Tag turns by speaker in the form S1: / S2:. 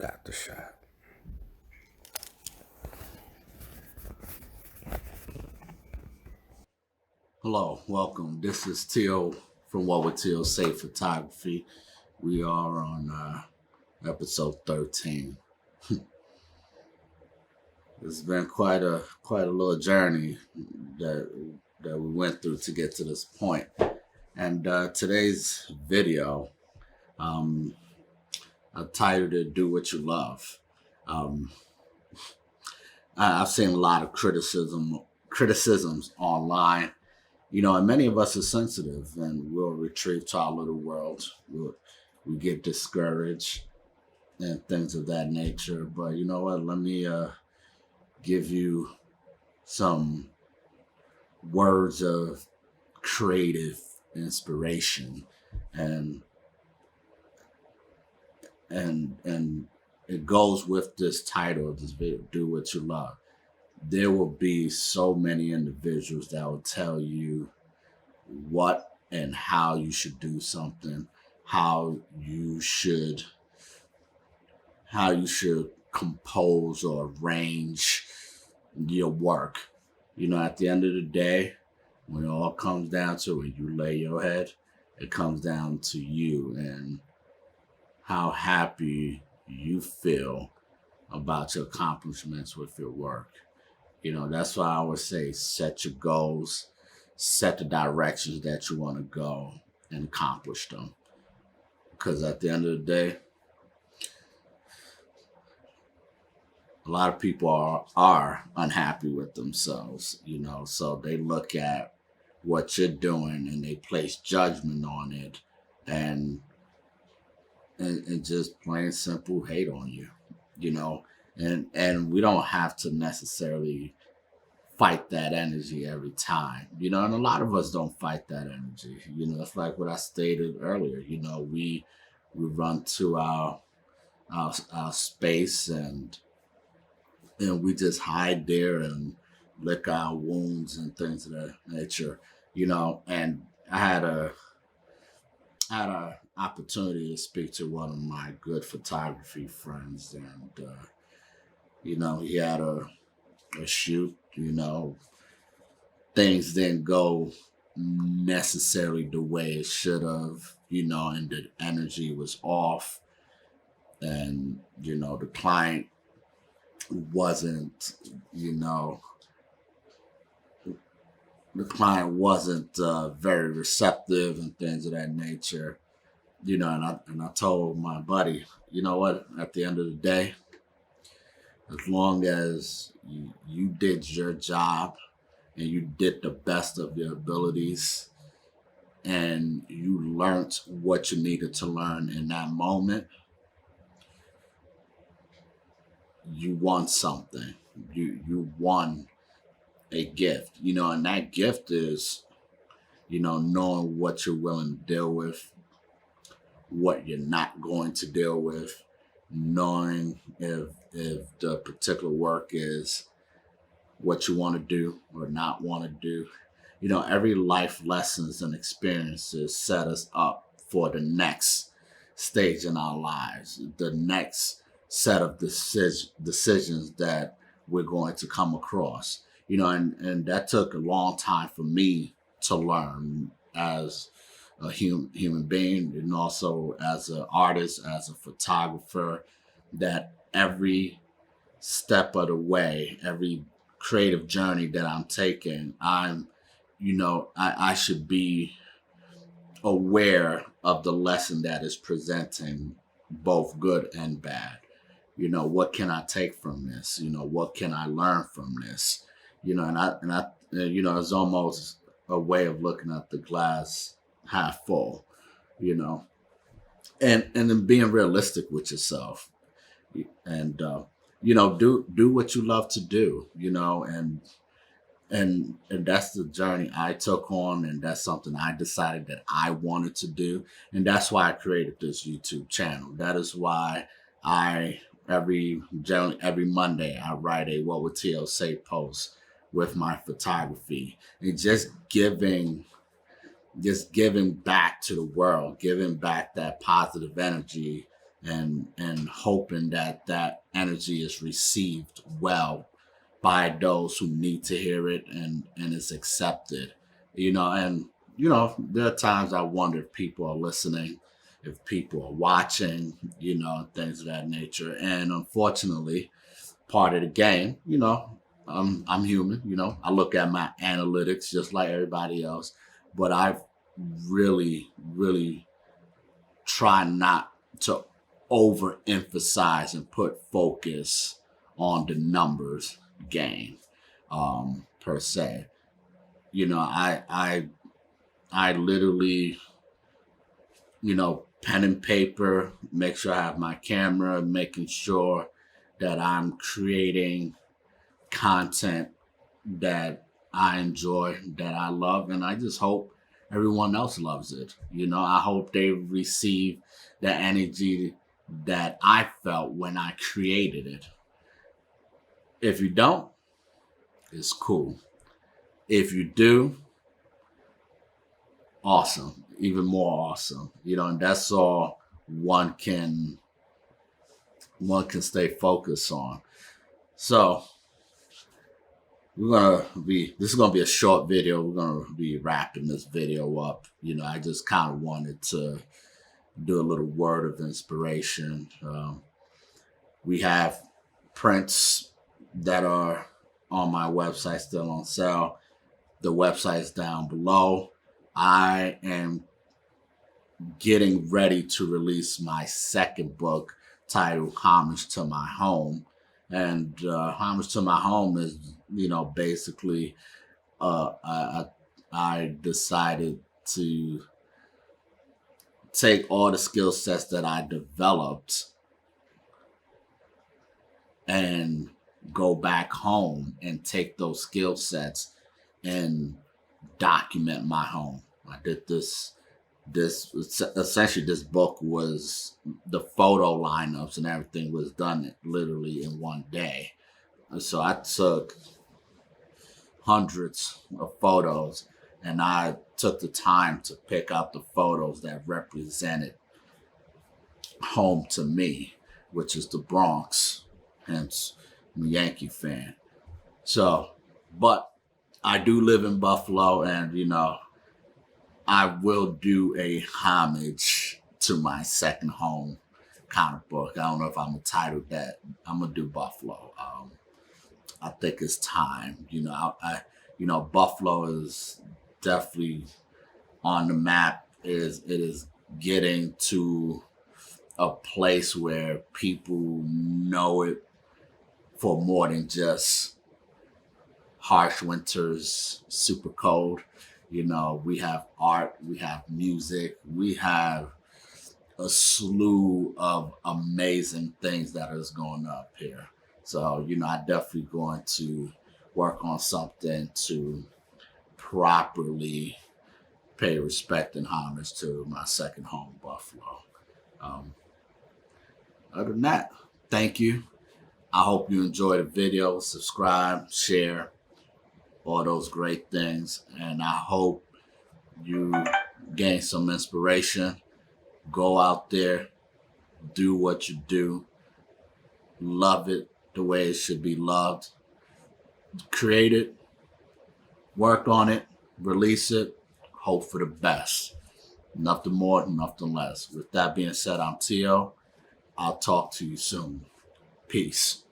S1: Got the shot. Hello, welcome. This is Teal from Whatwouldteosay Photography. We are on episode 13. It's been quite a little journey that we went through to get to this point. And today's video, I titled it "Do What You Love." I've seen a lot of criticisms online, and many of us are sensitive, and we'll retreat to our little world. We get discouraged and things of that nature. But you know what? Let me give you some words of creative inspiration, and it goes with this title of this video: "Do What You Love." There will be so many individuals that will tell you what and how you should do something, how you should compose or arrange your work. At the end of the day, when it all comes down to it, you lay your head, it comes down to you and how happy you feel about your accomplishments with your work. That's why I would say set your goals, set the directions that you want to go, and accomplish them. Because at the end of the day, a lot of people are unhappy with themselves, so they look at what you're doing and they place judgment on it and just plain simple hate on you, and we don't have to necessarily fight that energy every time, and a lot of us don't fight that energy. It's like what I stated earlier. We run to our space and we just hide there and lick our wounds and things of that nature, and I had a opportunity to speak to one of my good photography friends, and he had a shoot. Things didn't go necessarily the way it should have, and the energy was off, and the client wasn't very receptive and things of that nature. And I told my buddy, what, at the end of the day, as long as you did your job and you did the best of your abilities and you learned what you needed to learn in that moment, you won something. You won a gift, and that gift is, knowing what you're willing to deal with, what you're not going to deal with, knowing if the particular work is what you want to do or not want to do. Every life lessons and experiences set us up for the next stage in our lives, the next set of decisions that we're going to come across. And that took a long time for me to learn as a human being, and also as an artist, as a photographer, that every step of the way, every creative journey that I'm taking, I should be aware of the lesson that is presenting, both good and bad. What can I take from this? What can I learn from this? And I it's almost a way of looking at the glass half full, and then being realistic with yourself, and do what you love to do, and that's the journey I took on, and that's something I decided that I wanted to do, and that's why I created this YouTube channel. That is why every Monday I write a "What Would Teal Say" post with my photography, and just giving back to the world, giving back that positive energy and hoping that that energy is received well by those who need to hear it, and is accepted. And there are times I wonder if people are listening, if people are watching, things of that nature. And unfortunately, part of the game, I'm human. I look at my analytics just like everybody else, but I really, really try not to overemphasize and put focus on the numbers game, per se. I literally, pen and paper, make sure I have my camera, making sure that I'm creating content that I enjoy, that I love, and I just hope everyone else loves it. I hope they receive the energy that I felt when I created it. If you don't, it's cool. If you do, awesome, even more awesome. And that's all one can stay focused on. So this is gonna be a short video. We're gonna be wrapping this video up. I just kind of wanted to do a little word of inspiration. We have prints that are on my website still on sale. The website's down below. I am getting ready to release my second book titled Homage to My Home. And Homage to My Home is, basically, I decided to take all the skill sets that I developed and go back home and take those skill sets and document my home. I did this essentially, this book was, the photo lineups and everything was done literally in one day. So I took hundreds of photos, and I took the time to pick out the photos that represented home to me, which is the Bronx, hence I'm a Yankee fan. So, but I do live in Buffalo, and I will do a homage to my second home kind of book. I don't know if I'm gonna title that. I'm gonna do Buffalo. I think it's time. Buffalo is definitely on the map. It is getting to a place where people know it for more than just harsh winters, super cold. We have art, we have music, we have a slew of amazing things that is going up here. So, I definitely going to work on something to properly pay respect and homage to my second home, Buffalo. Um, Other than that, thank you. I hope you enjoyed the video. Subscribe, share, all those great things. And I hope you gain some inspiration. Go out there, do what you do, love it the way it should be loved. Create it, work on it, release it, hope for the best. Nothing more, nothing less. With that being said, I'm Tio. I'll talk to you soon. Peace.